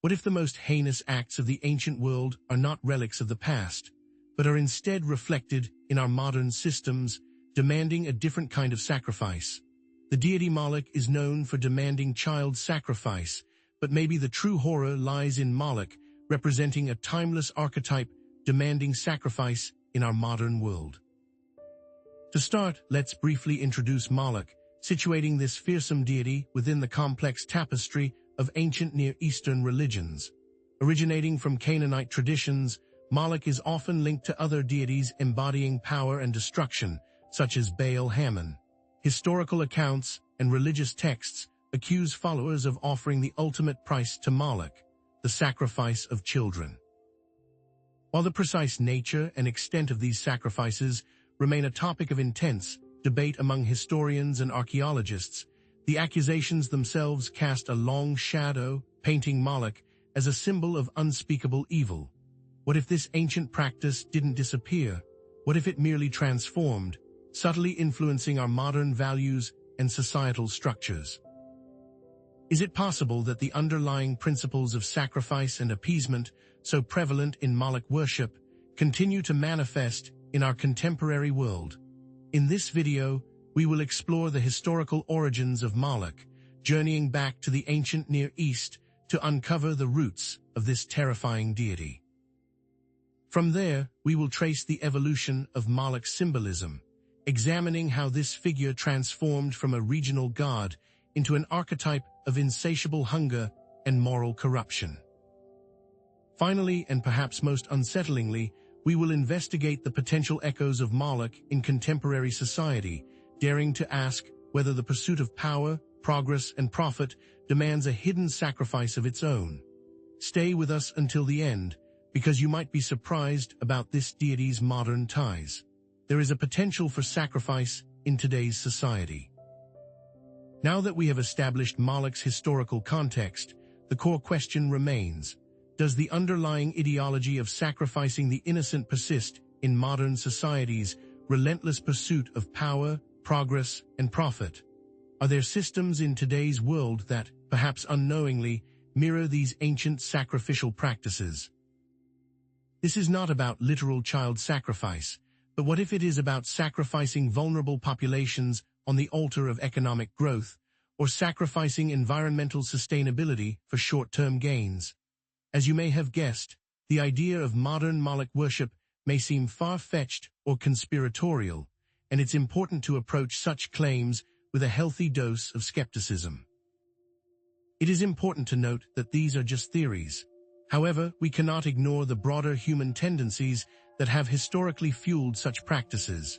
What if the most heinous acts of the ancient world are not relics of the past, but are instead reflected in our modern systems, demanding a different kind of sacrifice? The deity Moloch is known for demanding child sacrifice, but maybe the true horror lies in Moloch, representing a timeless archetype demanding sacrifice in our modern world. To start, let's briefly introduce Moloch, situating this fearsome deity within the complex tapestry of ancient Near Eastern religions. Originating from Canaanite traditions, Moloch is often linked to other deities embodying power and destruction, such as Baal-Hamon. Historical accounts and religious texts accuse followers of offering the ultimate price to Moloch, the sacrifice of children. While the precise nature and extent of these sacrifices remain a topic of intense debate among historians and archaeologists, the accusations themselves cast a long shadow, painting Moloch as a symbol of unspeakable evil. What if this ancient practice didn't disappear? What if it merely transformed, subtly influencing our modern values and societal structures? Is it possible that the underlying principles of sacrifice and appeasement, so prevalent in Moloch worship, continue to manifest in our contemporary world? In this video, we will explore the historical origins of Moloch, journeying back to the ancient Near East to uncover the roots of this terrifying deity. From there, we will trace the evolution of Moloch's symbolism, examining how this figure transformed from a regional god into an archetype of insatiable hunger and moral corruption. Finally, and perhaps most unsettlingly, we will investigate the potential echoes of Moloch in contemporary society, daring to ask whether the pursuit of power, progress, and profit demands a hidden sacrifice of its own. Stay with us until the end, because you might be surprised about this deity's modern ties. There is a potential for sacrifice in today's society. Now that we have established Moloch's historical context, the core question remains: does the underlying ideology of sacrificing the innocent persist in modern society's relentless pursuit of power, progress, and profit? Are there systems in today's world that, perhaps unknowingly, mirror these ancient sacrificial practices? This is not about literal child sacrifice, but what if it is about sacrificing vulnerable populations on the altar of economic growth, or sacrificing environmental sustainability for short-term gains? As you may have guessed, the idea of modern Moloch worship may seem far-fetched or conspiratorial, and it's important to approach such claims with a healthy dose of skepticism. It is important to note that these are just theories. However, we cannot ignore the broader human tendencies that have historically fueled such practices.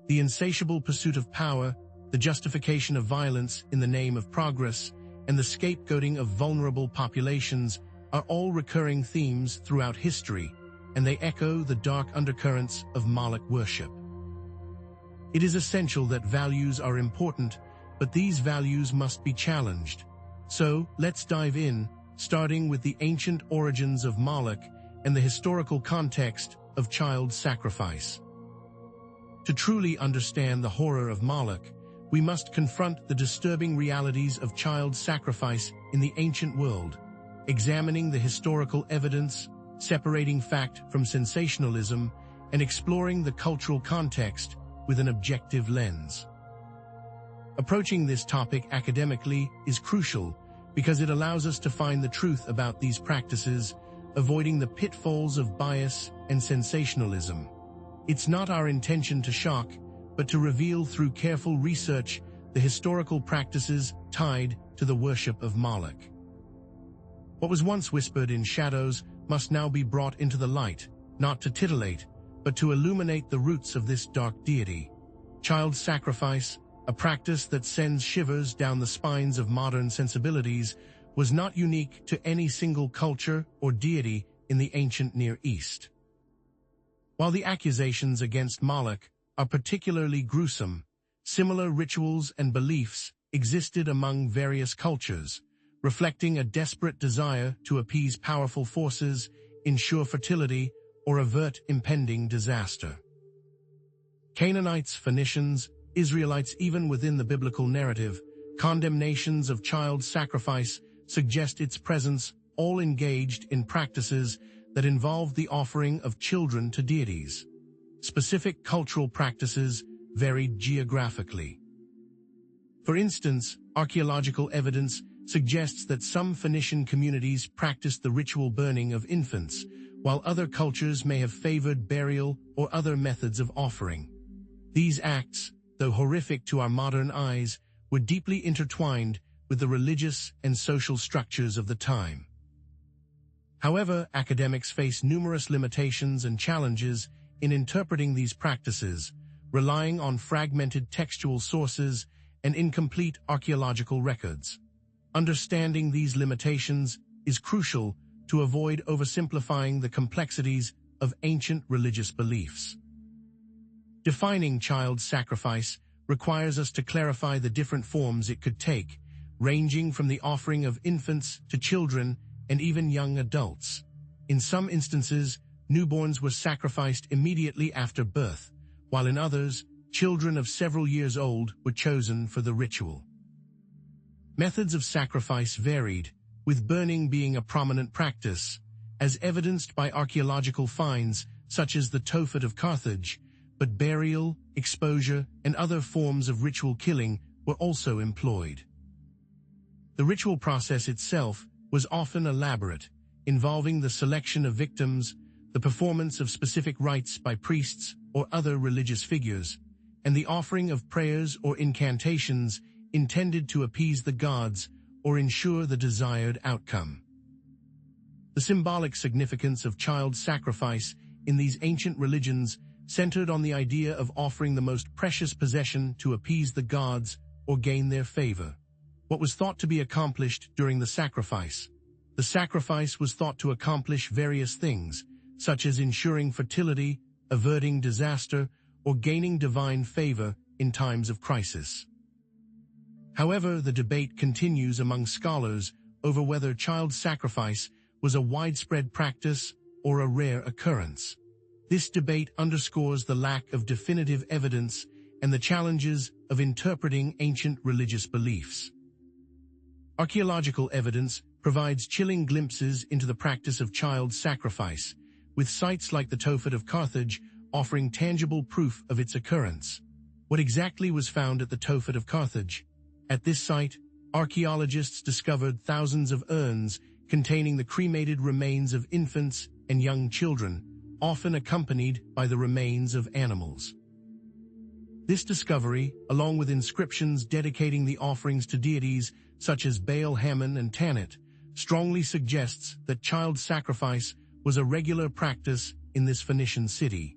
The insatiable pursuit of power, the justification of violence in the name of progress, and the scapegoating of vulnerable populations are all recurring themes throughout history, and they echo the dark undercurrents of Moloch worship. It is essential that values are important, but these values must be challenged. So, let's dive in, starting with the ancient origins of Moloch and the historical context of child sacrifice. To truly understand the horror of Moloch, we must confront the disturbing realities of child sacrifice in the ancient world, examining the historical evidence, separating fact from sensationalism, and exploring the cultural context with an objective lens. Approaching this topic academically is crucial because it allows us to find the truth about these practices, avoiding the pitfalls of bias and sensationalism. It's not our intention to shock, but to reveal through careful research the historical practices tied to the worship of Moloch. What was once whispered in shadows must now be brought into the light, not to titillate, but to illuminate the roots of this dark deity. Child sacrifice, a practice that sends shivers down the spines of modern sensibilities, was not unique to any single culture or deity in the ancient Near East. While the accusations against Moloch are particularly gruesome, similar rituals and beliefs existed among various cultures, reflecting a desperate desire to appease powerful forces, ensure fertility, or avert impending disaster. Canaanites, Phoenicians, Israelites, even within the biblical narrative, condemnations of child sacrifice suggest its presence all engaged in practices that involved the offering of children to deities. Specific cultural practices varied geographically. For instance, archaeological evidence suggests that some Phoenician communities practiced the ritual burning of infants, while other cultures may have favored burial or other methods of offering. These acts, though horrific to our modern eyes, were deeply intertwined with the religious and social structures of the time. However, academics face numerous limitations and challenges in interpreting these practices, relying on fragmented textual sources and incomplete archaeological records. Understanding these limitations is crucial to avoid oversimplifying the complexities of ancient religious beliefs. Defining child sacrifice requires us to clarify the different forms it could take, ranging from the offering of infants to children and even young adults. In some instances, newborns were sacrificed immediately after birth, while in others, children of several years old were chosen for the ritual. Methods of sacrifice varied, with burning being a prominent practice, as evidenced by archaeological finds such as the Tophet of Carthage, but burial, exposure, and other forms of ritual killing were also employed. The ritual process itself was often elaborate, involving the selection of victims, the performance of specific rites by priests or other religious figures, and the offering of prayers or incantations intended to appease the gods or ensure the desired outcome. The symbolic significance of child sacrifice in these ancient religions centered on the idea of offering the most precious possession to appease the gods or gain their favor. What was thought to be accomplished during the sacrifice? The sacrifice was thought to accomplish various things, such as ensuring fertility, averting disaster, or gaining divine favor in times of crisis. However, the debate continues among scholars over whether child sacrifice was a widespread practice or a rare occurrence. This debate underscores the lack of definitive evidence and the challenges of interpreting ancient religious beliefs. Archaeological evidence provides chilling glimpses into the practice of child sacrifice, with sites like the Tophet of Carthage offering tangible proof of its occurrence. What exactly was found at the Tophet of Carthage? At this site, archaeologists discovered thousands of urns containing the cremated remains of infants and young children, often accompanied by the remains of animals. This discovery, along with inscriptions dedicating the offerings to deities such as Baal Hammon and Tanit, strongly suggests that child sacrifice was a regular practice in this Phoenician city.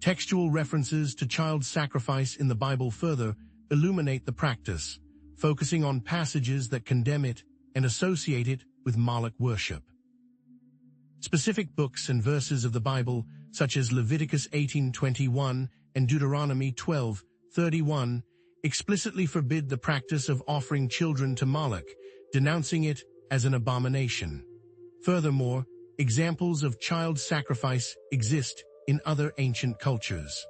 Textual references to child sacrifice in the Bible further illuminate the practice, focusing on passages that condemn it and associate it with Moloch worship. Specific books and verses of the Bible, such as Leviticus 18:21 and Deuteronomy 12:31, explicitly forbid the practice of offering children to Moloch, denouncing it as an abomination. Furthermore, examples of child sacrifice exist in other ancient cultures.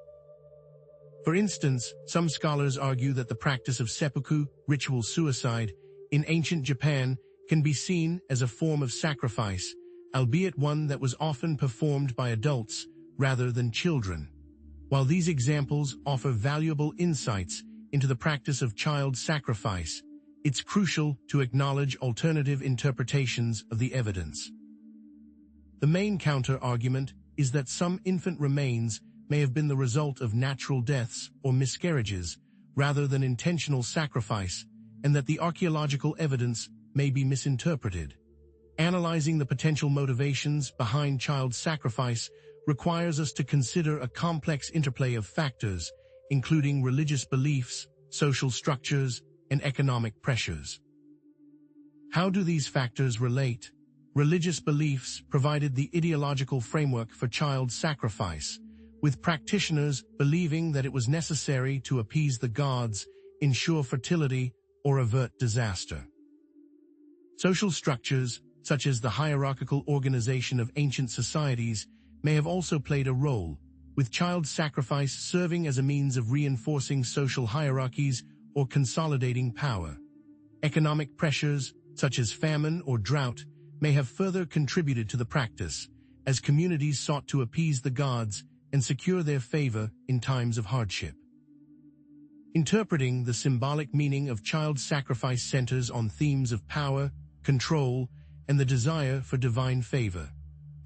For instance, some scholars argue that the practice of seppuku, ritual suicide, in ancient Japan can be seen as a form of sacrifice, albeit one that was often performed by adults rather than children. While these examples offer valuable insights into the practice of child sacrifice, it's crucial to acknowledge alternative interpretations of the evidence. The main counter-argument is that some infant remains may have been the result of natural deaths or miscarriages rather than intentional sacrifice, and that the archaeological evidence may be misinterpreted. Analyzing the potential motivations behind child sacrifice requires us to consider a complex interplay of factors, including religious beliefs, social structures, and economic pressures. How do these factors relate? Religious beliefs provided the ideological framework for child sacrifice, with practitioners believing that it was necessary to appease the gods, ensure fertility, or avert disaster. Social structures, such as the hierarchical organization of ancient societies, may have also played a role, with child sacrifice serving as a means of reinforcing social hierarchies or consolidating power. Economic pressures, such as famine or drought, may have further contributed to the practice, as communities sought to appease the gods and secure their favor in times of hardship. Interpreting the symbolic meaning of child sacrifice centers on themes of power, control, and the desire for divine favor.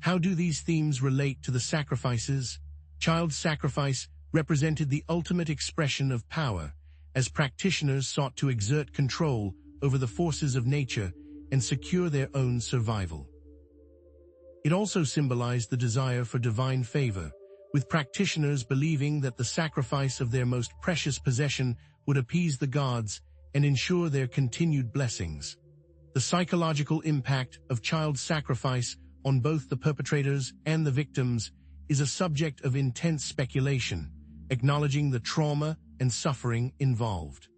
How do these themes relate to the sacrifices? Child sacrifice represented the ultimate expression of power, as practitioners sought to exert control over the forces of nature and secure their own survival. It also symbolized the desire for divine favor, with practitioners believing that the sacrifice of their most precious possession would appease the gods and ensure their continued blessings. The psychological impact of child sacrifice on both the perpetrators and the victims is a subject of intense speculation, acknowledging the trauma and suffering involved.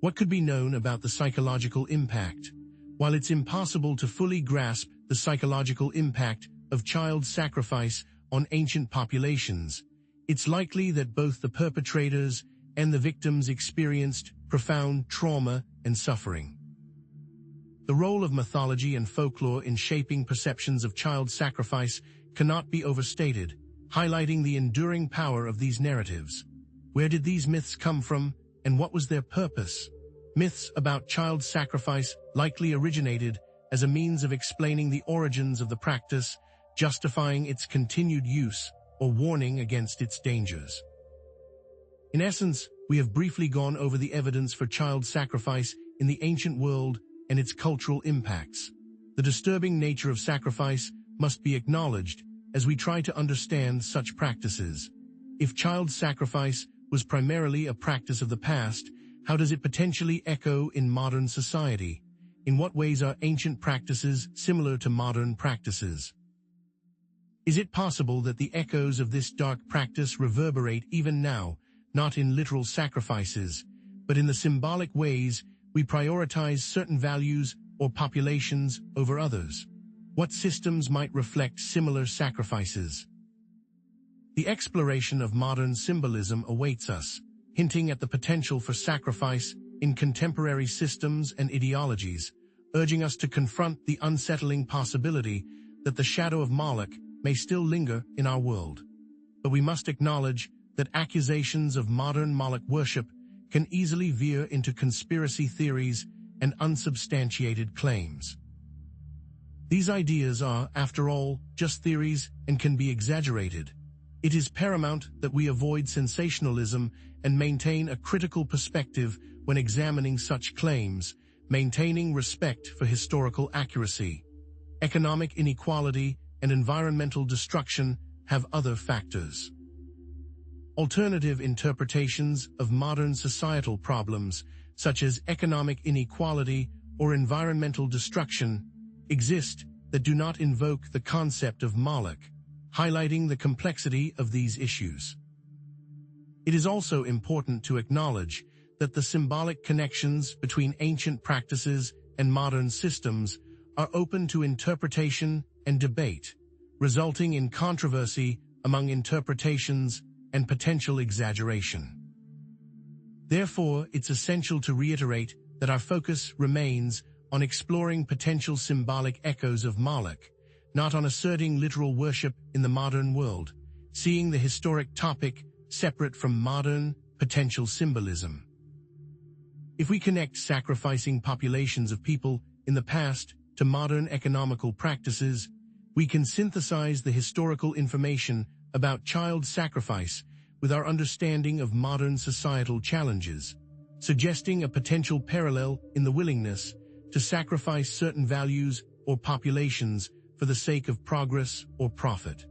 What could be known about the psychological impact? While it's impossible to fully grasp the psychological impact of child sacrifice on ancient populations, it's likely that both the perpetrators and the victims experienced profound trauma and suffering. The role of mythology and folklore in shaping perceptions of child sacrifice cannot be overstated, highlighting the enduring power of these narratives. Where did these myths come from, and what was their purpose? Myths about child sacrifice likely originated as a means of explaining the origins of the practice, justifying its continued use, or warning against its dangers. In essence, we have briefly gone over the evidence for child sacrifice in the ancient world and its cultural impacts. The disturbing nature of sacrifice must be acknowledged as we try to understand such practices. If child sacrifice was primarily a practice of the past, how does it potentially echo in modern society? In what ways are ancient practices similar to modern practices? Is it possible that the echoes of this dark practice reverberate even now, not in literal sacrifices, but in the symbolic ways we prioritize certain values or populations over others? What systems might reflect similar sacrifices? The exploration of modern symbolism awaits us, hinting at the potential for sacrifice in contemporary systems and ideologies, urging us to confront the unsettling possibility that the shadow of Moloch may still linger in our world. But we must acknowledge that accusations of modern Moloch worship can easily veer into conspiracy theories and unsubstantiated claims. These ideas are, after all, just theories and can be exaggerated. It is paramount that we avoid sensationalism and maintain a critical perspective when examining such claims, maintaining respect for historical accuracy. Economic inequality and environmental destruction have other factors. Alternative interpretations of modern societal problems, such as economic inequality or environmental destruction, exist that do not invoke the concept of Moloch, highlighting the complexity of these issues. It is also important to acknowledge that the symbolic connections between ancient practices and modern systems are open to interpretation and debate, resulting in controversy among interpretations and potential exaggeration. Therefore, it's essential to reiterate that our focus remains on exploring potential symbolic echoes of Moloch, not on asserting literal worship in the modern world, seeing the historic topic separate from modern, potential symbolism. If we connect sacrificing populations of people in the past to modern economical practices, we can synthesize the historical information about child sacrifice with our understanding of modern societal challenges, suggesting a potential parallel in the willingness to sacrifice certain values or populations for the sake of progress or profit.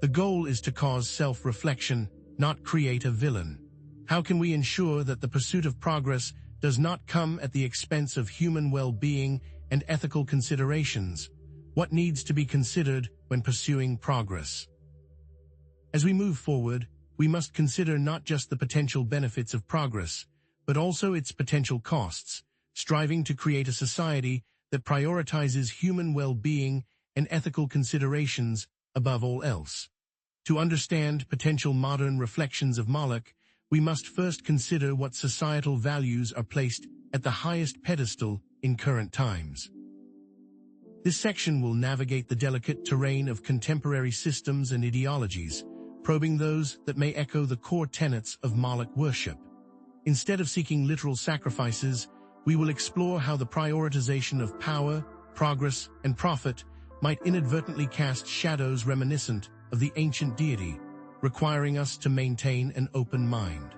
The goal is to cause self-reflection, not create a villain. How can we ensure that the pursuit of progress does not come at the expense of human well-being and ethical considerations? What needs to be considered when pursuing progress? As we move forward, we must consider not just the potential benefits of progress, but also its potential costs, striving to create a society that prioritizes human well-being and ethical considerations above all else. To understand potential modern reflections of Moloch, we must first consider what societal values are placed at the highest pedestal in current times. This section will navigate the delicate terrain of contemporary systems and ideologies, probing those that may echo the core tenets of Moloch worship. Instead of seeking literal sacrifices, we will explore how the prioritization of power, progress, and profit might inadvertently cast shadows reminiscent of the ancient deity, requiring us to maintain an open mind.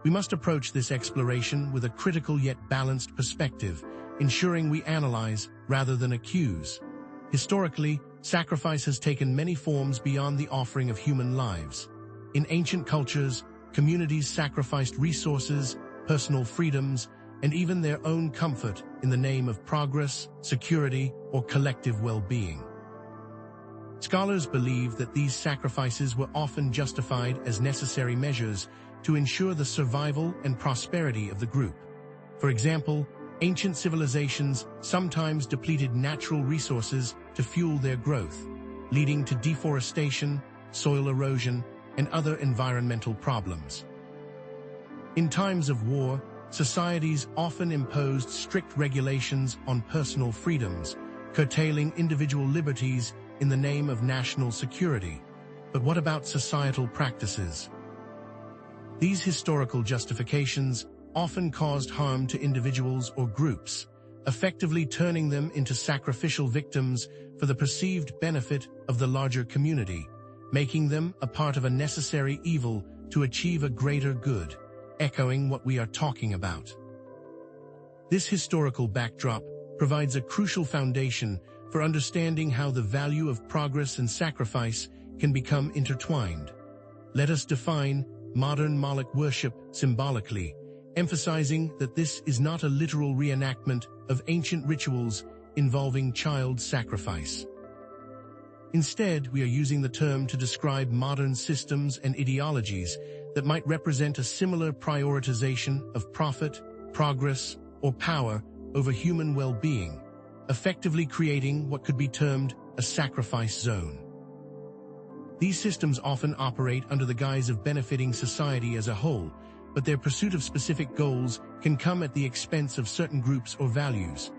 We must approach this exploration with a critical yet balanced perspective, ensuring we analyze rather than accuse. Historically, sacrifice has taken many forms beyond the offering of human lives. In ancient cultures, communities sacrificed resources, personal freedoms, and even their own comfort in the name of progress, security, or collective well-being. Scholars believe that these sacrifices were often justified as necessary measures to ensure the survival and prosperity of the group. For example, ancient civilizations sometimes depleted natural resources to fuel their growth, leading to deforestation, soil erosion, and other environmental problems. In times of war, societies often imposed strict regulations on personal freedoms, curtailing individual liberties in the name of national security. But what about societal practices? These historical justifications often caused harm to individuals or groups, effectively turning them into sacrificial victims for the perceived benefit of the larger community, making them a part of a necessary evil to achieve a greater good, echoing what we are talking about. This historical backdrop provides a crucial foundation for understanding how the value of progress and sacrifice can become intertwined. Let us define modern Moloch worship symbolically, emphasizing that this is not a literal reenactment of ancient rituals involving child sacrifice. Instead, we are using the term to describe modern systems and ideologies that might represent a similar prioritization of profit, progress, or power over human well-being, effectively creating what could be termed a sacrifice zone. These systems often operate under the guise of benefiting society as a whole, but their pursuit of specific goals can come at the expense of certain groups or values.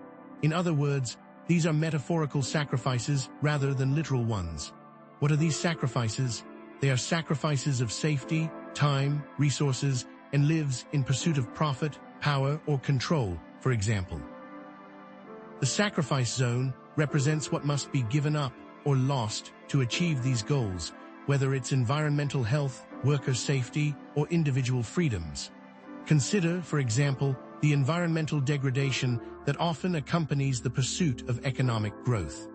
In other words, these are metaphorical sacrifices rather than literal ones. What are these sacrifices? They are sacrifices of safety, time, resources, and lives in pursuit of profit, power, or control, for example. The sacrifice zone represents what must be given up or lost to achieve these goals, whether it's environmental health, worker safety, or individual freedoms. Consider, for example, the environmental degradation that often accompanies the pursuit of economic growth.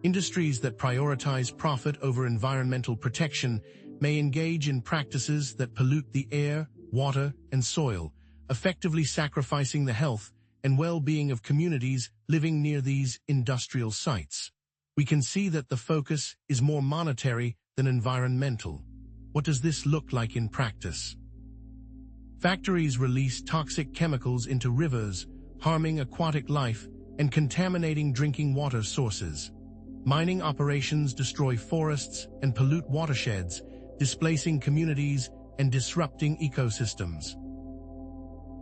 Industries that prioritize profit over environmental protection may engage in practices that pollute the air, water, and soil, effectively sacrificing the health and well-being of communities living near these industrial sites. We can see that the focus is more monetary than environmental. What does this look like in practice? Factories release toxic chemicals into rivers, harming aquatic life and contaminating drinking water sources. Mining operations destroy forests and pollute watersheds, displacing communities and disrupting ecosystems.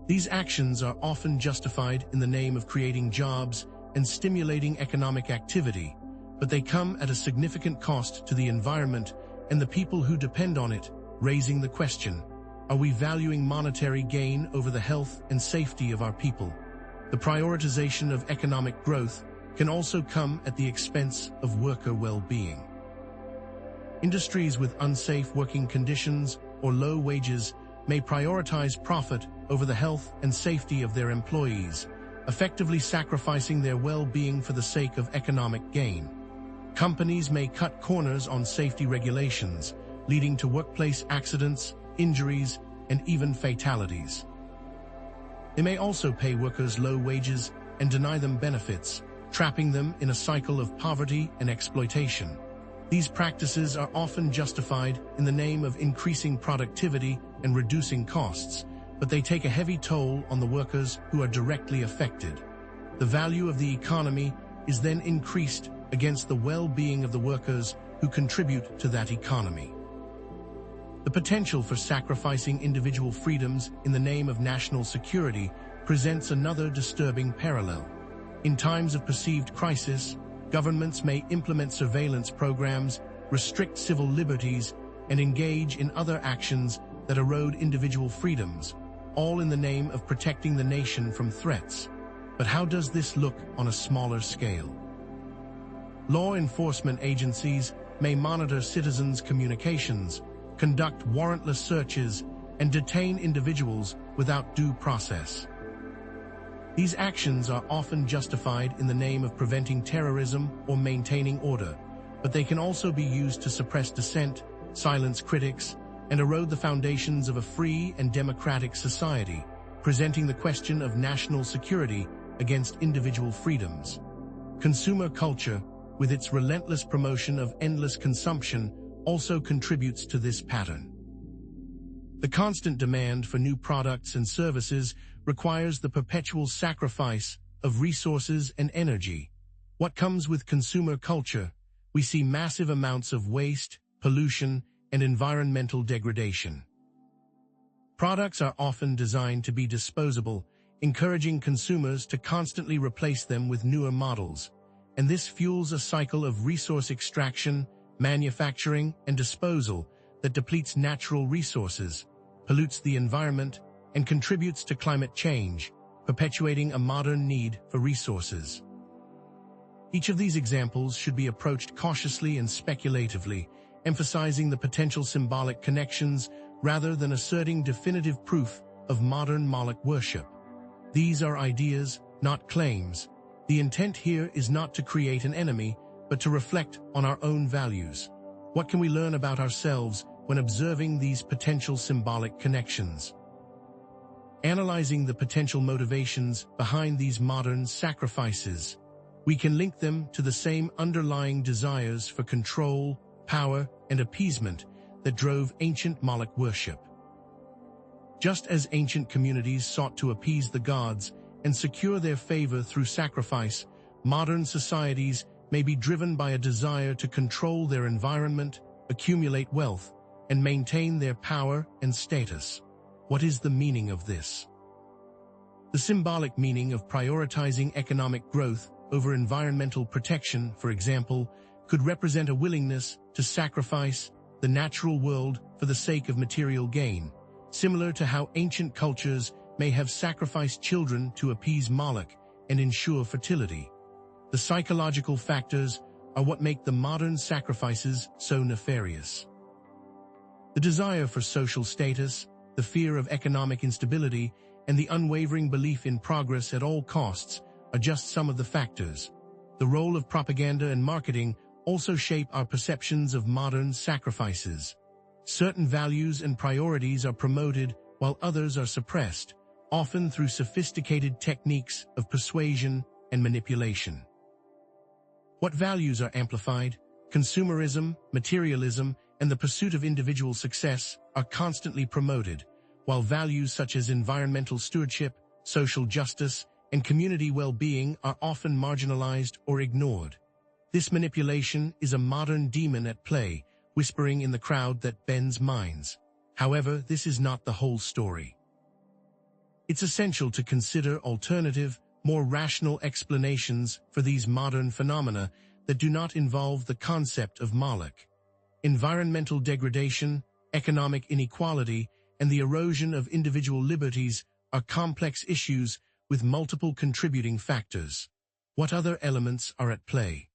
These actions are often justified in the name of creating jobs and stimulating economic activity, but they come at a significant cost to the environment and the people who depend on it, raising the question, are we valuing monetary gain over the health and safety of our people? The prioritization of economic growth can also come at the expense of worker well-being. Industries with unsafe working conditions or low wages may prioritize profit over the health and safety of their employees, effectively sacrificing their well-being for the sake of economic gain. Companies may cut corners on safety regulations, leading to workplace accidents, injuries, and even fatalities. They may also pay workers low wages and deny them benefits, trapping them in a cycle of poverty and exploitation. These practices are often justified in the name of increasing productivity and reducing costs, but they take a heavy toll on the workers who are directly affected. The value of the economy is then increased against the well-being of the workers who contribute to that economy. The potential for sacrificing individual freedoms in the name of national security presents another disturbing parallel. In times of perceived crisis, governments may implement surveillance programs, restrict civil liberties, and engage in other actions that erode individual freedoms, all in the name of protecting the nation from threats. But how does this look on a smaller scale? Law enforcement agencies may monitor citizens' communications, conduct warrantless searches, and detain individuals without due process. These actions are often justified in the name of preventing terrorism or maintaining order, but they can also be used to suppress dissent, silence critics, and erode the foundations of a free and democratic society, presenting the question of national security against individual freedoms. Consumer culture, with its relentless promotion of endless consumption, also contributes to this pattern. The constant demand for new products and services requires the perpetual sacrifice of resources and energy. What comes with consumer culture? We see massive amounts of waste, pollution, and environmental degradation. Products are often designed to be disposable, encouraging consumers to constantly replace them with newer models, and this fuels a cycle of resource extraction, manufacturing, and disposal that depletes natural resources, pollutes the environment, and contributes to climate change, perpetuating a modern need for resources. Each of these examples should be approached cautiously and speculatively, emphasizing the potential symbolic connections rather than asserting definitive proof of modern Moloch worship. These are ideas, not claims. The intent here is not to create an enemy, but to reflect on our own values. What can we learn about ourselves when observing these potential symbolic connections? Analyzing the potential motivations behind these modern sacrifices, we can link them to the same underlying desires for control, power, and appeasement that drove ancient Moloch worship. Just as ancient communities sought to appease the gods and secure their favor through sacrifice, modern societies may be driven by a desire to control their environment, accumulate wealth, and maintain their power and status. What is the meaning of this? The symbolic meaning of prioritizing economic growth over environmental protection, for example, could represent a willingness to sacrifice the natural world for the sake of material gain, similar to how ancient cultures may have sacrificed children to appease Moloch and ensure fertility. The psychological factors are what make the modern sacrifices so nefarious. The desire for social status, the fear of economic instability, and the unwavering belief in progress at all costs are just some of the factors. The role of propaganda and marketing also shape our perceptions of modern sacrifices. Certain values and priorities are promoted while others are suppressed, often through sophisticated techniques of persuasion and manipulation. What values are amplified? Consumerism, materialism, and the pursuit of individual success are constantly promoted, while values such as environmental stewardship, social justice, and community well-being are often marginalized or ignored. This manipulation is a modern demon at play, whispering in the crowd that bends minds. However, this is not the whole story. It's essential to consider alternative, more rational explanations for these modern phenomena that do not involve the concept of Moloch. Environmental degradation, economic inequality, and the erosion of individual liberties are complex issues with multiple contributing factors. What other elements are at play?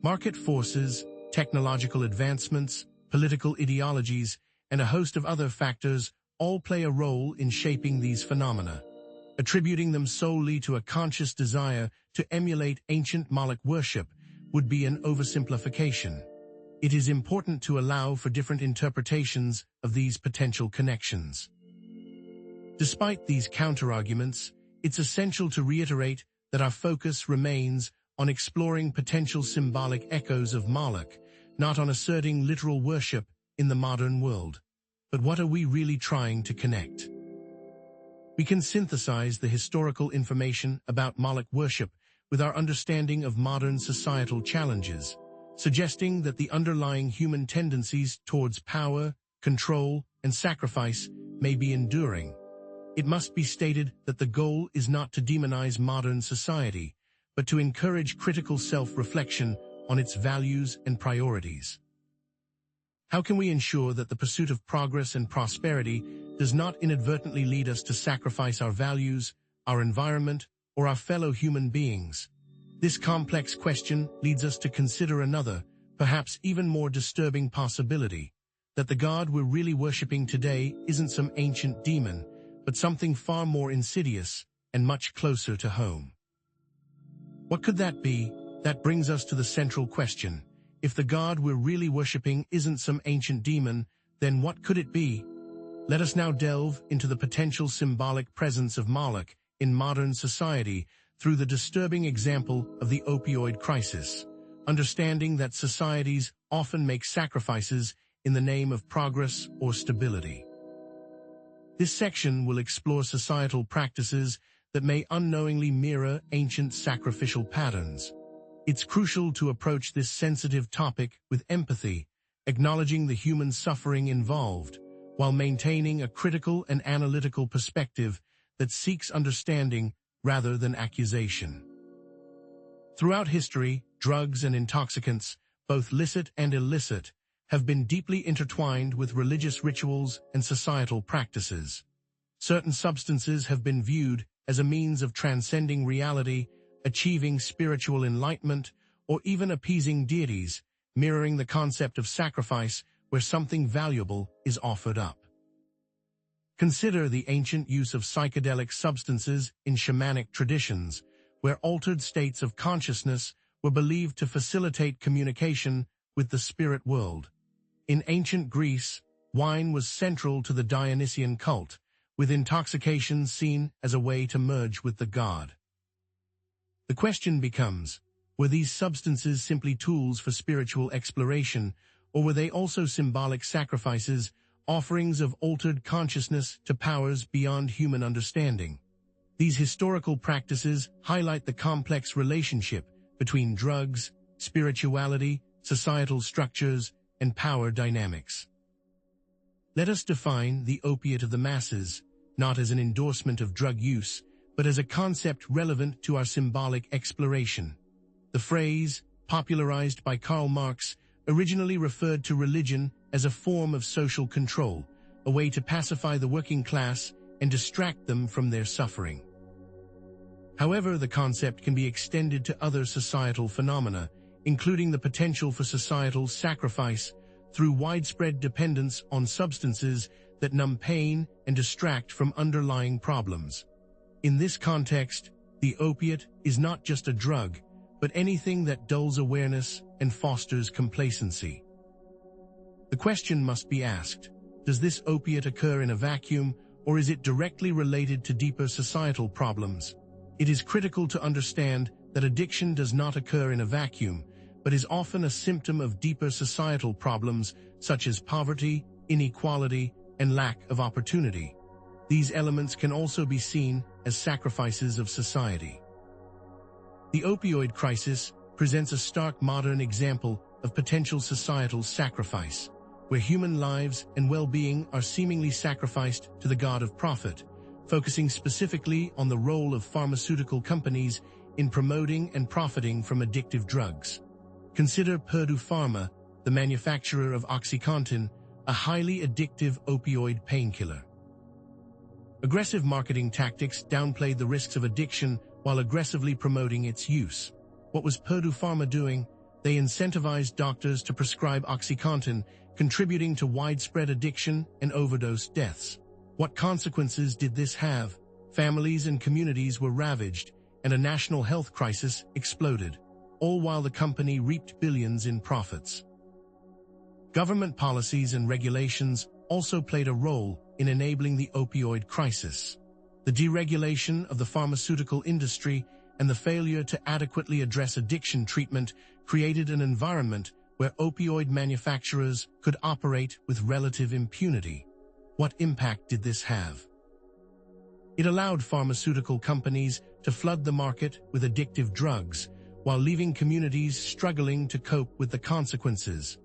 Market forces, technological advancements, political ideologies, and a host of other factors all play a role in shaping these phenomena. Attributing them solely to a conscious desire to emulate ancient Moloch worship would be an oversimplification. It is important to allow for different interpretations of these potential connections. Despite these counterarguments, it's essential to reiterate that our focus remains on exploring potential symbolic echoes of Moloch, not on asserting literal worship in the modern world. But what are we really trying to connect? We can synthesize the historical information about Moloch worship with our understanding of modern societal challenges, suggesting that the underlying human tendencies towards power, control, and sacrifice may be enduring. it must be stated that the goal is not to demonize modern society, but to encourage critical self-reflection on its values and priorities. How can we ensure that the pursuit of progress and prosperity does not inadvertently lead us to sacrifice our values, our environment, or our fellow human beings? This complex question leads us to consider another, perhaps even more disturbing possibility, that the God we're really worshipping today isn't some ancient demon, but something far more insidious and much closer to home. What could that be? That brings us to the central question. If the God we're really worshipping isn't some ancient demon, then what could it be? Let us now delve into the potential symbolic presence of Moloch in modern society through the disturbing example of the opioid crisis, understanding that societies often make sacrifices in the name of progress or stability. This section will explore societal practices that may unknowingly mirror ancient sacrificial patterns. It's crucial to approach this sensitive topic with empathy, acknowledging the human suffering involved, while maintaining a critical and analytical perspective that seeks understanding rather than accusation. Throughout history, drugs and intoxicants, both licit and illicit, have been deeply intertwined with religious rituals and societal practices. Certain substances have been viewed as a means of transcending reality, achieving spiritual enlightenment, or even appeasing deities, mirroring the concept of sacrifice where something valuable is offered up. Consider the ancient use of psychedelic substances in shamanic traditions, where altered states of consciousness were believed to facilitate communication with the spirit world. In ancient Greece, wine was central to the Dionysian cult, with intoxication seen as a way to merge with the god. The question becomes, were these substances simply tools for spiritual exploration, or were they also symbolic sacrifices, offerings of altered consciousness to powers beyond human understanding? These historical practices highlight the complex relationship between drugs, spirituality, societal structures, and power dynamics. Let us define the opiate of the masses, not as an endorsement of drug use, but as a concept relevant to our symbolic exploration. The phrase, popularized by Karl Marx, originally referred to religion as a form of social control, a way to pacify the working class and distract them from their suffering. However, the concept can be extended to other societal phenomena, including the potential for societal sacrifice through widespread dependence on substances that numb pain and distract from underlying problems. In this context, the opiate is not just a drug, but anything that dulls awareness and fosters complacency. The question must be asked, does this opiate occur in a vacuum, or is it directly related to deeper societal problems? It is critical to understand that addiction does not occur in a vacuum, but is often a symptom of deeper societal problems such as poverty, inequality, and lack of opportunity. These elements can also be seen as sacrifices of society. The opioid crisis presents a stark modern example of potential societal sacrifice, where human lives and well-being are seemingly sacrificed to the god of profit, focusing specifically on the role of pharmaceutical companies in promoting and profiting from addictive drugs. Consider Purdue Pharma, the manufacturer of OxyContin, a highly addictive opioid painkiller. Aggressive marketing tactics downplayed the risks of addiction while aggressively promoting its use. What was Purdue Pharma doing? They incentivized doctors to prescribe OxyContin, contributing to widespread addiction and overdose deaths. What consequences did this have? Families and communities were ravaged, and a national health crisis exploded, all while the company reaped billions in profits. Government policies and regulations also played a role in enabling the opioid crisis. The deregulation of the pharmaceutical industry and the failure to adequately address addiction treatment created an environment where opioid manufacturers could operate with relative impunity. What impact did this have? It allowed pharmaceutical companies to flood the market with addictive drugs, while leaving communities struggling to cope with the consequences.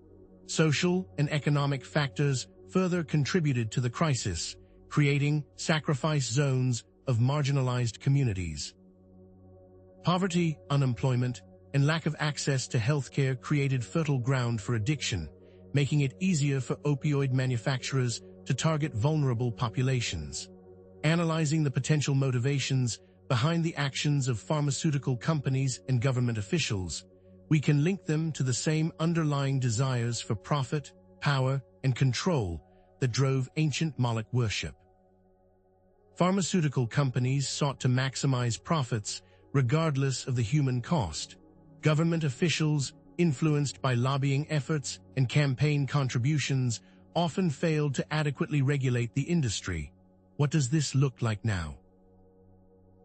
Social and economic factors further contributed to the crisis, creating sacrifice zones of marginalized communities. Poverty, unemployment, and lack of access to healthcare created fertile ground for addiction, making it easier for opioid manufacturers to target vulnerable populations. Analyzing the potential motivations behind the actions of pharmaceutical companies and government officials, we can link them to the same underlying desires for profit, power, and control that drove ancient Moloch worship. Pharmaceutical companies sought to maximize profits regardless of the human cost. Government officials, influenced by lobbying efforts and campaign contributions, often failed to adequately regulate the industry. What does this look like now?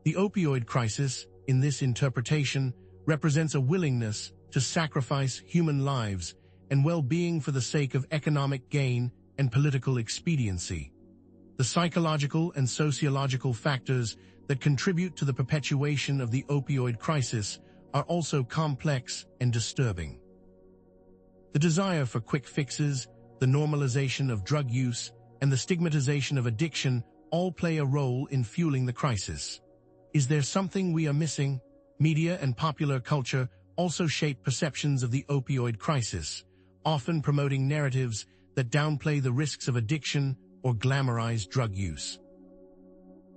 The opioid crisis, in this interpretation, represents a willingness to sacrifice human lives and well-being for the sake of economic gain and political expediency. The psychological and sociological factors that contribute to the perpetuation of the opioid crisis are also complex and disturbing. The desire for quick fixes, the normalization of drug use, and the stigmatization of addiction all play a role in fueling the crisis. Is there something we are missing? Media and popular culture also shape perceptions of the opioid crisis, often promoting narratives that downplay the risks of addiction or glamorize drug use.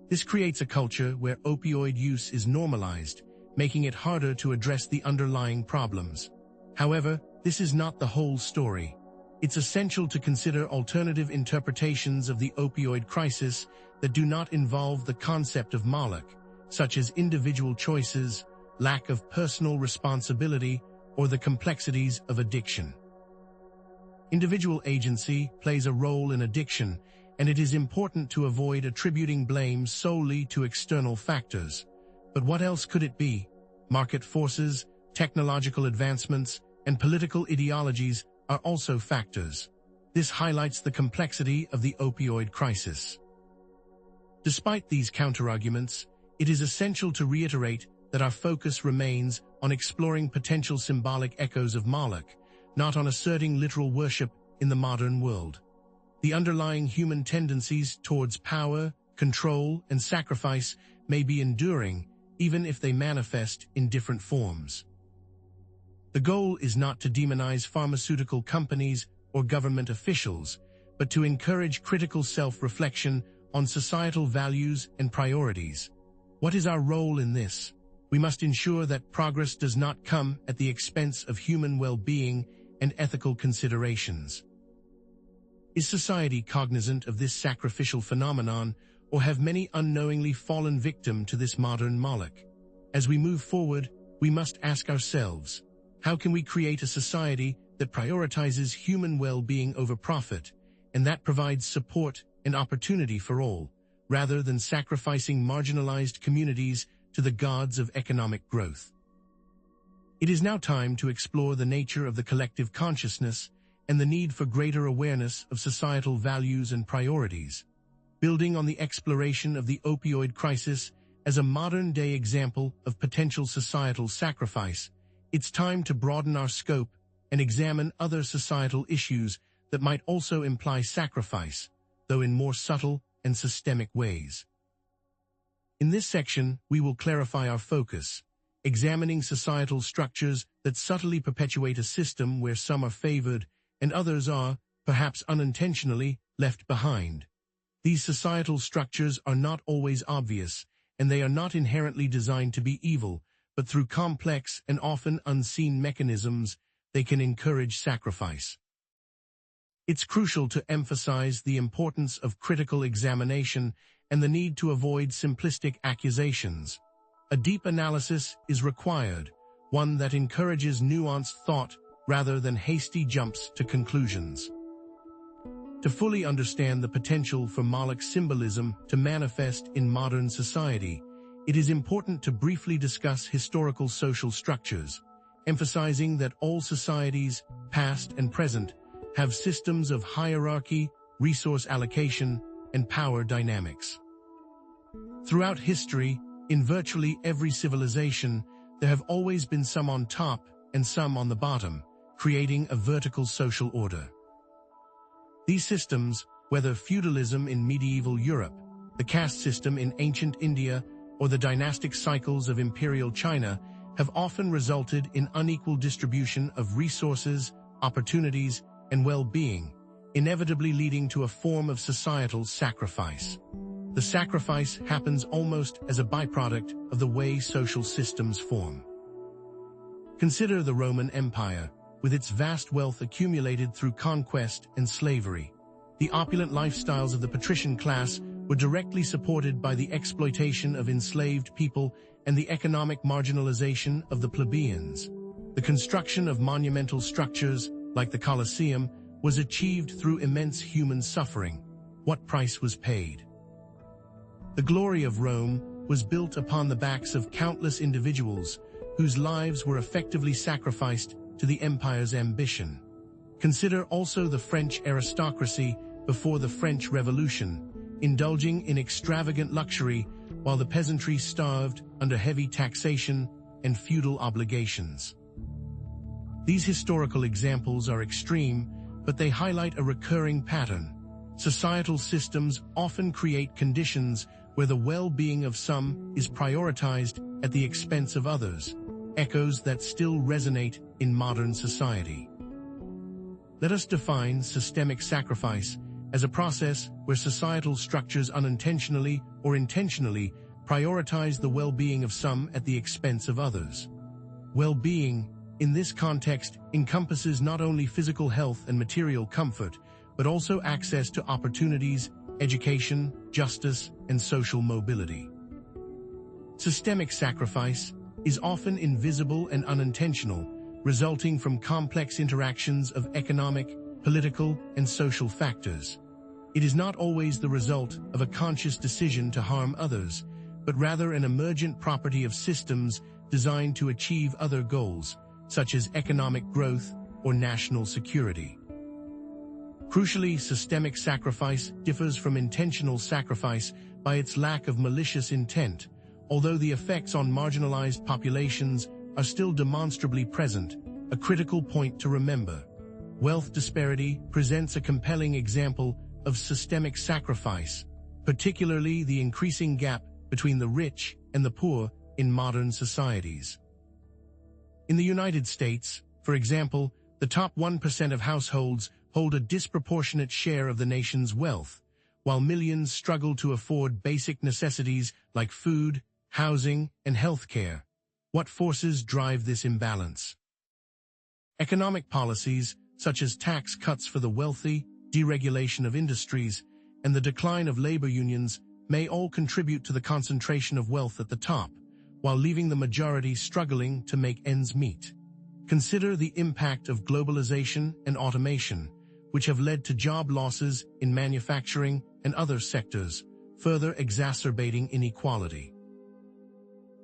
This creates a culture where opioid use is normalized, making it harder to address the underlying problems. However, this is not the whole story. It's essential to consider alternative interpretations of the opioid crisis that do not involve the concept of Moloch, such as individual choices, lack of personal responsibility, or the complexities of addiction. Individual agency plays a role in addiction, and it is important to avoid attributing blame solely to external factors. But what else could it be? Market forces, technological advancements, and political ideologies are also factors. This highlights the complexity of the opioid crisis. Despite these counterarguments, it is essential to reiterate that our focus remains on exploring potential symbolic echoes of Moloch, not on asserting literal worship in the modern world. The underlying human tendencies towards power, control, and sacrifice may be enduring, even if they manifest in different forms. The goal is not to demonize pharmaceutical companies or government officials, but to encourage critical self-reflection on societal values and priorities. What is our role in this? We must ensure that progress does not come at the expense of human well-being and ethical considerations. Is society cognizant of this sacrificial phenomenon, or have many unknowingly fallen victim to this modern Moloch? As we move forward, we must ask ourselves, how can we create a society that prioritizes human well-being over profit, and that provides support and opportunity for all, rather than sacrificing marginalized communities to the gods of economic growth? It is now time to explore the nature of the collective consciousness and the need for greater awareness of societal values and priorities. Building on the exploration of the opioid crisis as a modern-day example of potential societal sacrifice, it's time to broaden our scope and examine other societal issues that might also imply sacrifice, though in more subtle and systemic ways. In this section, we will clarify our focus, examining societal structures that subtly perpetuate a system where some are favored and others are, perhaps unintentionally, left behind. These societal structures are not always obvious, and they are not inherently designed to be evil, but through complex and often unseen mechanisms, they can encourage sacrifice. It's crucial to emphasize the importance of critical examination and the need to avoid simplistic accusations. A deep analysis is required, one that encourages nuanced thought rather than hasty jumps to conclusions. To fully understand the potential for Moloch symbolism to manifest in modern society, it is important to briefly discuss historical social structures, emphasizing that all societies, past and present, have systems of hierarchy, resource allocation, and power dynamics. Throughout history, in virtually every civilization, there have always been some on top and some on the bottom, creating a vertical social order. These systems, Whether feudalism in medieval Europe, the caste system in ancient India, or the dynastic cycles of imperial China, have often resulted in unequal distribution of resources, opportunities, and well-being, inevitably leading to a form of societal sacrifice. The sacrifice happens almost as a byproduct of the way social systems form. Consider the Roman Empire, with its vast wealth accumulated through conquest and slavery. The opulent lifestyles of the patrician class were directly supported by the exploitation of enslaved people and the economic marginalization of the plebeians. The construction of monumental structures, like the Colosseum, was achieved through immense human suffering. What price was paid? The glory of Rome was built upon the backs of countless individuals whose lives were effectively sacrificed to the empire's ambition. Consider also the French aristocracy before the French Revolution, indulging in extravagant luxury while the peasantry starved under heavy taxation and feudal obligations. These historical examples are extreme, but they highlight a recurring pattern. Societal systems often create conditions where the well-being of some is prioritized at the expense of others, echoes that still resonate in modern society. Let us define systemic sacrifice as a process where societal structures unintentionally or intentionally prioritize the well-being of some at the expense of others. Well-being, in this context, encompasses not only physical health and material comfort, but also access to opportunities, education, justice, and social mobility. Systemic sacrifice is often invisible and unintentional, resulting from complex interactions of economic, political, and social factors. It is not always the result of a conscious decision to harm others, but rather an emergent property of systems designed to achieve other goals, such as economic growth or national security. Crucially, systemic sacrifice differs from intentional sacrifice by its lack of malicious intent, although the effects on marginalized populations are still demonstrably present, a critical point to remember. Wealth disparity presents a compelling example of systemic sacrifice, particularly the increasing gap between the rich and the poor in modern societies. In the United States, for example, the top 1% of households hold a disproportionate share of the nation's wealth, while millions struggle to afford basic necessities like food, housing, and healthcare. What forces drive this imbalance? Economic policies, such as tax cuts for the wealthy, deregulation of industries, and the decline of labor unions, may all contribute to the concentration of wealth at the top, while leaving the majority struggling to make ends meet. Consider the impact of globalization and automation, which have led to job losses in manufacturing and other sectors, further exacerbating inequality.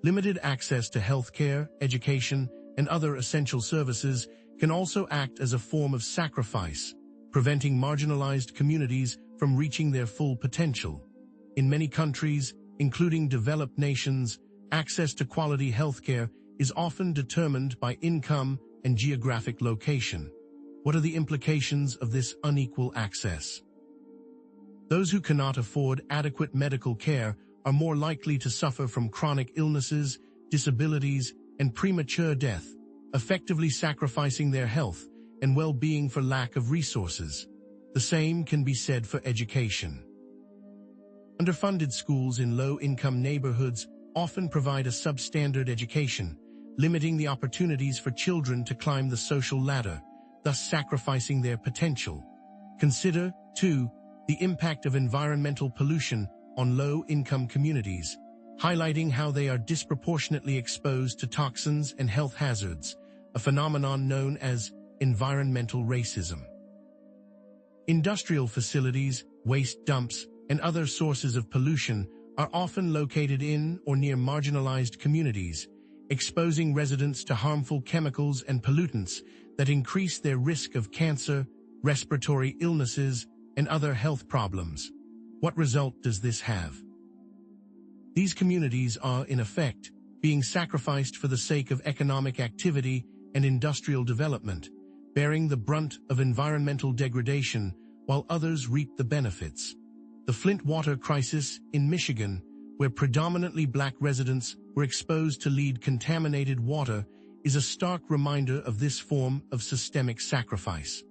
Limited access to healthcare, education, and other essential services can also act as a form of sacrifice, preventing marginalized communities from reaching their full potential. In many countries, including developed nations, access to quality healthcare is often determined by income and geographic location. What are the implications of this unequal access? Those who cannot afford adequate medical care are more likely to suffer from chronic illnesses, disabilities, and premature death, effectively sacrificing their health and well-being for lack of resources. The same can be said for education. Underfunded schools in low-income neighborhoods often provide a substandard education, limiting the opportunities for children to climb the social ladder, thus sacrificing their potential. Consider, too, the impact of environmental pollution on low-income communities, highlighting how they are disproportionately exposed to toxins and health hazards, a phenomenon known as environmental racism. Industrial facilities, waste dumps, and other sources of pollution are often located in or near marginalized communities, exposing residents to harmful chemicals and pollutants that increase their risk of cancer, respiratory illnesses, and other health problems. What result does this have? These communities are, in effect, being sacrificed for the sake of economic activity and industrial development, bearing the brunt of environmental degradation while others reap the benefits. The Flint water crisis in Michigan, where predominantly black residents were exposed to lead-contaminated water, is a stark reminder of this form of systemic sacrifice.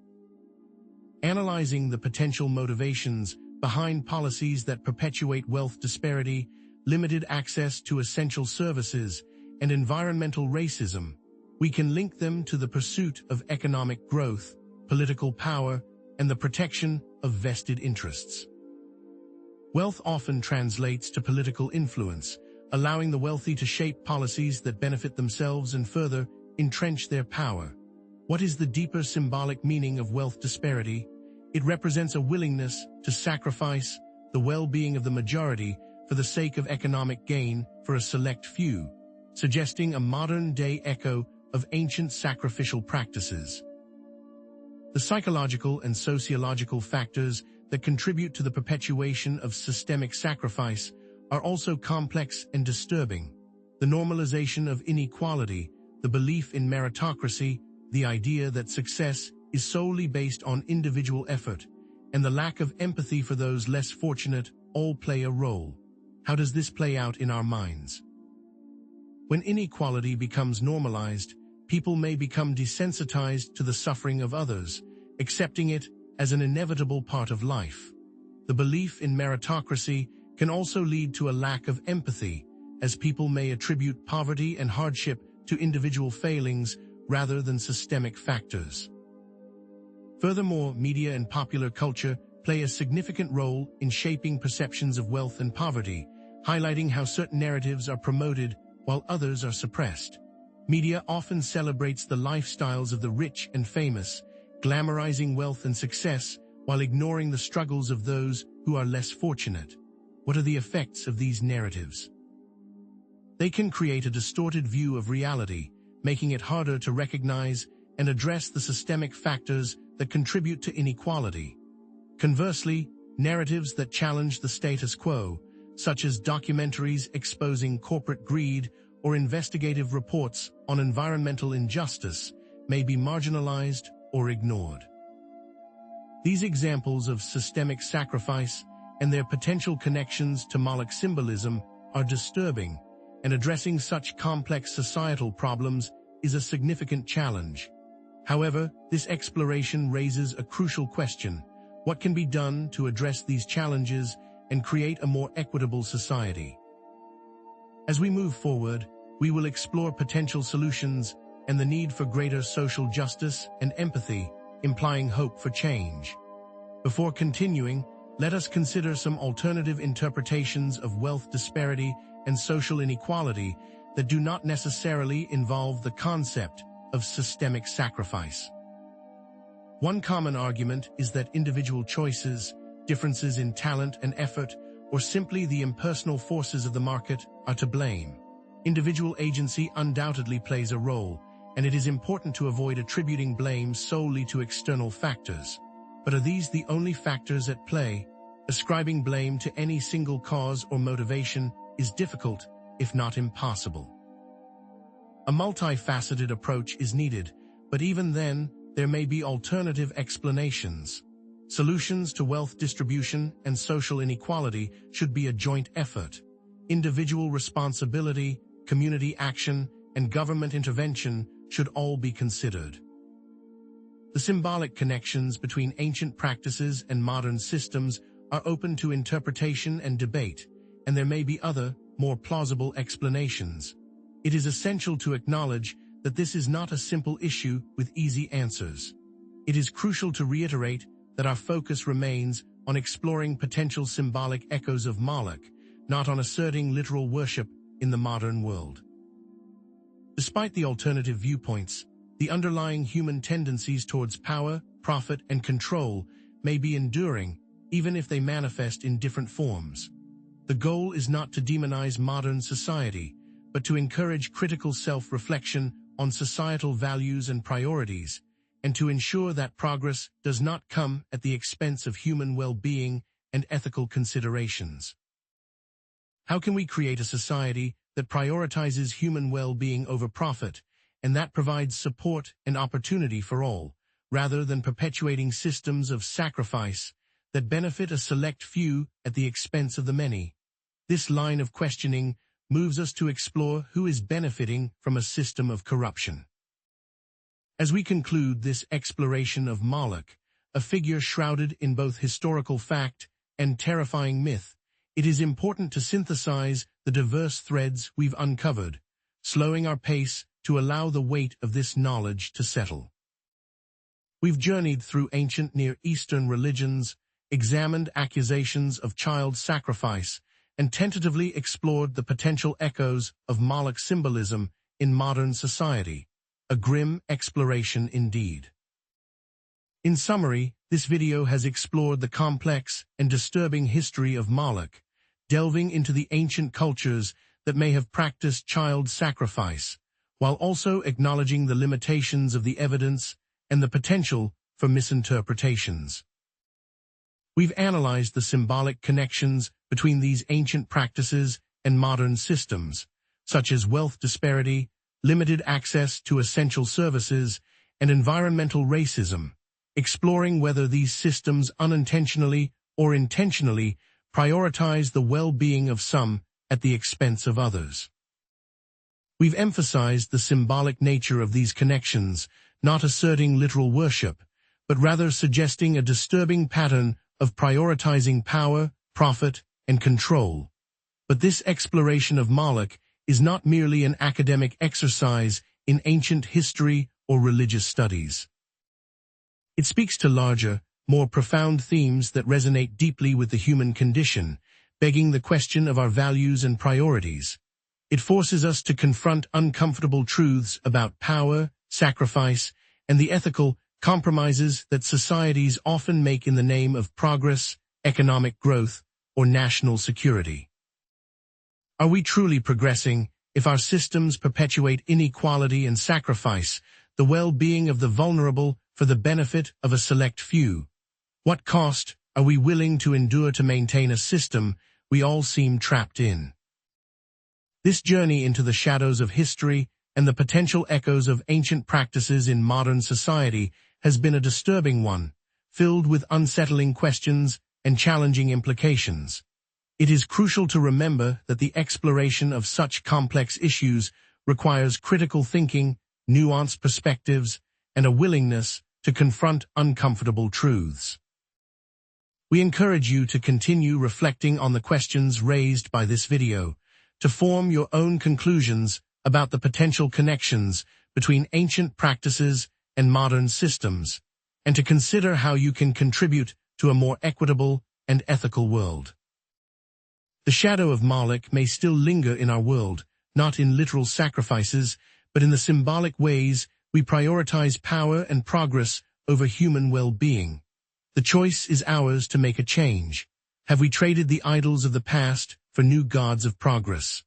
Analyzing the potential motivations behind policies that perpetuate wealth disparity, limited access to essential services, and environmental racism, we can link them to the pursuit of economic growth, political power, and the protection of vested interests. Wealth often translates to political influence, allowing the wealthy to shape policies that benefit themselves and further entrench their power. What is the deeper symbolic meaning of wealth disparity? It represents a willingness to sacrifice the well-being of the majority for the sake of economic gain for a select few, suggesting a modern-day echo of ancient sacrificial practices. The psychological and sociological factors that contribute to the perpetuation of systemic sacrifice are also complex and disturbing. The normalization of inequality, the belief in meritocracy, the idea that success is solely based on individual effort, and the lack of empathy for those less fortunate all play a role. How does this play out in our minds? When inequality becomes normalized, people may become desensitized to the suffering of others, accepting it as an inevitable part of life. The belief in meritocracy can also lead to a lack of empathy, as people may attribute poverty and hardship to individual failings rather than systemic factors. Furthermore, media and popular culture play a significant role in shaping perceptions of wealth and poverty, highlighting how certain narratives are promoted while others are suppressed. Media often celebrates the lifestyles of the rich and famous, glamorizing wealth and success while ignoring the struggles of those who are less fortunate. What are the effects of these narratives? They can create a distorted view of reality, making it harder to recognize and address the systemic factors that contribute to inequality. Conversely, narratives that challenge the status quo, such as documentaries exposing corporate greed or investigative reports on environmental injustice, may be marginalized or ignored. These examples of systemic sacrifice and their potential connections to Moloch symbolism are disturbing, and addressing such complex societal problems is a significant challenge. However, this exploration raises a crucial question: what can be done to address these challenges and create a more equitable society? As we move forward, we will explore potential solutions and the need for greater social justice and empathy, implying hope for change. Before continuing, let us consider some alternative interpretations of wealth disparity and social inequality that do not necessarily involve the concept of systemic sacrifice. One common argument is that individual choices, differences in talent and effort, or simply the impersonal forces of the market are to blame. Individual agency undoubtedly plays a role, and it is important to avoid attributing blame solely to external factors. But are these the only factors at play? Ascribing blame to any single cause or motivation is difficult, if not impossible. A multifaceted approach is needed, but even then, there may be alternative explanations. Solutions to wealth distribution and social inequality should be a joint effort. Individual responsibility, community action, and government intervention should all be considered. The symbolic connections between ancient practices and modern systems are open to interpretation and debate, and there may be other, more plausible explanations. It is essential to acknowledge that this is not a simple issue with easy answers. It is crucial to reiterate that our focus remains on exploring potential symbolic echoes of Moloch, not on asserting literal worship in the modern world. Despite the alternative viewpoints, the underlying human tendencies towards power, profit, and control may be enduring, even if they manifest in different forms. The goal is not to demonize modern society, but to encourage critical self-reflection on societal values and priorities, and to ensure that progress does not come at the expense of human well-being and ethical considerations. How can we create a society that prioritizes human well-being over profit, and that provides support and opportunity for all, rather than perpetuating systems of sacrifice that benefit a select few at the expense of the many. This line of questioning moves us to explore who is benefiting from a system of corruption. As we conclude this exploration of Moloch, a figure shrouded in both historical fact and terrifying myth, it is important to synthesize the diverse threads we've uncovered, slowing our pace to allow the weight of this knowledge to settle. We've journeyed through ancient Near Eastern religions, examined accusations of child sacrifice, and tentatively explored the potential echoes of Moloch symbolism in modern society. A grim exploration indeed. In summary, this video has explored the complex and disturbing history of Moloch, delving into the ancient cultures that may have practiced child sacrifice, while also acknowledging the limitations of the evidence and the potential for misinterpretations. We've analyzed the symbolic connections between these ancient practices and modern systems, such as wealth disparity, limited access to essential services, and environmental racism, exploring whether these systems unintentionally or intentionally prioritize the well-being of some at the expense of others. We've emphasized the symbolic nature of these connections, not asserting literal worship, but rather suggesting a disturbing pattern of prioritizing power, profit, and control. But this exploration of Moloch is not merely an academic exercise in ancient history or religious studies. It speaks to larger, more profound themes that resonate deeply with the human condition, begging the question of our values and priorities. It forces us to confront uncomfortable truths about power, sacrifice, and the ethical compromises that societies often make in the name of progress, economic growth, or national security. Are we truly progressing if our systems perpetuate inequality and sacrifice the well-being of the vulnerable for the benefit of a select few? What cost are we willing to endure to maintain a system we all seem trapped in? This journey into the shadows of history and the potential echoes of ancient practices in modern society has been a disturbing one, filled with unsettling questions and challenging implications. It is crucial to remember that the exploration of such complex issues requires critical thinking, nuanced perspectives, and a willingness to confront uncomfortable truths. We encourage you to continue reflecting on the questions raised by this video, to form your own conclusions about the potential connections between ancient practices and modern systems, and to consider how you can contribute to a more equitable and ethical world. The shadow of Moloch may still linger in our world, not in literal sacrifices, but in the symbolic ways we prioritize power and progress over human well-being. The choice is ours to make a change. Have we traded the idols of the past for new gods of progress?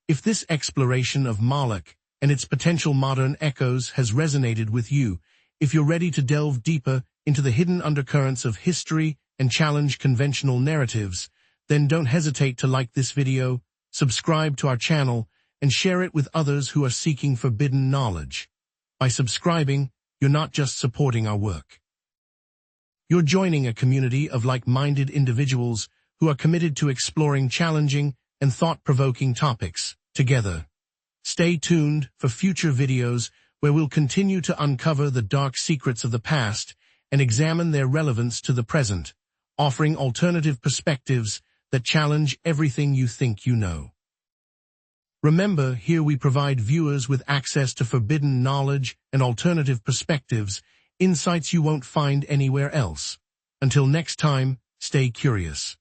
If this exploration of Moloch and its potential modern echoes has resonated with you, if you're ready to delve deeper into the hidden undercurrents of history and challenge conventional narratives, then don't hesitate to like this video, subscribe to our channel, and share it with others who are seeking forbidden knowledge. By subscribing, you're not just supporting our work. You're joining a community of like-minded individuals who are committed to exploring challenging and thought-provoking topics together. Stay tuned for future videos where we'll continue to uncover the dark secrets of the past and examine their relevance to the present, offering alternative perspectives that challenge everything you think you know. Remember, here we provide viewers with access to forbidden knowledge and alternative perspectives, insights you won't find anywhere else. Until next time, stay curious.